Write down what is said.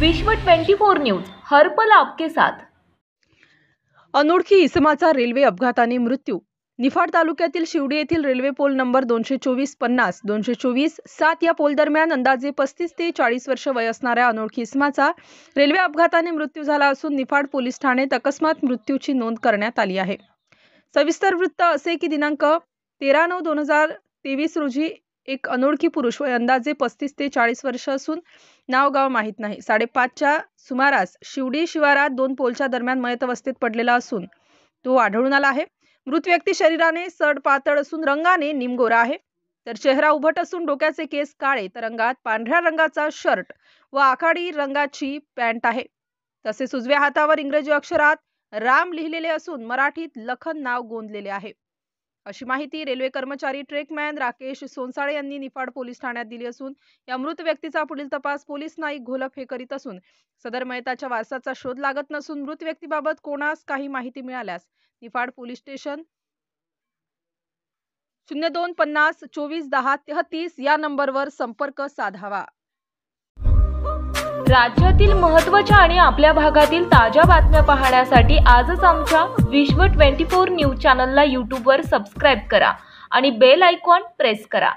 विश्व 24 न्यूज हर पल आपके साथ। अनोळखी इसमाचा रेल्वे अपघाताने मृत्यू। निफाड तालुक्यातील शिवडी येथील रेल्वे पोल नंबर 224-50 224-7 या पोल दरम्यान अंदाजे 35 ते 40 वर्ष वय असणाऱ्या अनोळखी इसमाचा रेल्वे अपघाताने मृत्यू झाला असून निफाड पोलीस ठाण्यात अकस्मात मृत्यूची नोंद करण्यात आली आहे। सविस्तर वृत्त असे की दिनांक 13/9/2023 रोजी एक अनोळखी पुरुष वय अंदाजे 35 ते 40 वर्ष असून नाव गाव माहित नाही 5:30च्या सुमारास शिवडी शिवारात दोन पोलच्या दरम्यान मयत अवस्थेत पडलेला असून तो आढळून आला आहे। मृत व्यक्ती शरीराने सडपातळ असून रंगाने निमगोरा आहे, तर चेहरा उभट असून डोक्याचे केस काळे तर अंगात पांढऱ्या रंगाचा शर्ट व आखाडी रंगाची पॅन्ट आहे। तसेच उजव्या हातावर इंग्रजी अक्षरात राम लिहिलेले असून मराठीत लखन नाव गोंदलेले आहे, अशी माहिती रेल्वे कर्मचारी ट्रेकमॅन राकेश सोनसाळे यांनी निफाड पोलीस ठाण्यात दिली असून या मृत व्यक्तीचा पुढील तपास पोलीस नाईक घोलप हे करीत असून सदर मयताच्या वारसाचा शोध लागत नसून मृत व्यक्तीबाबत कोणास काही माहिती मिळाल्यास निफाड पोलीस स्टेशन 0250 24 10 33 या नंबरवर संपर्क साधावा। राज्यातील महत्त्वाच्या आणि आपल्या भागातील ताज्या बातम्या पाहण्यासाठी आजच आमच्या विश्व 24 न्यूज चॅनलला YouTube वर सबस्क्राइब करा आणि बेल आयकॉन प्रेस करा।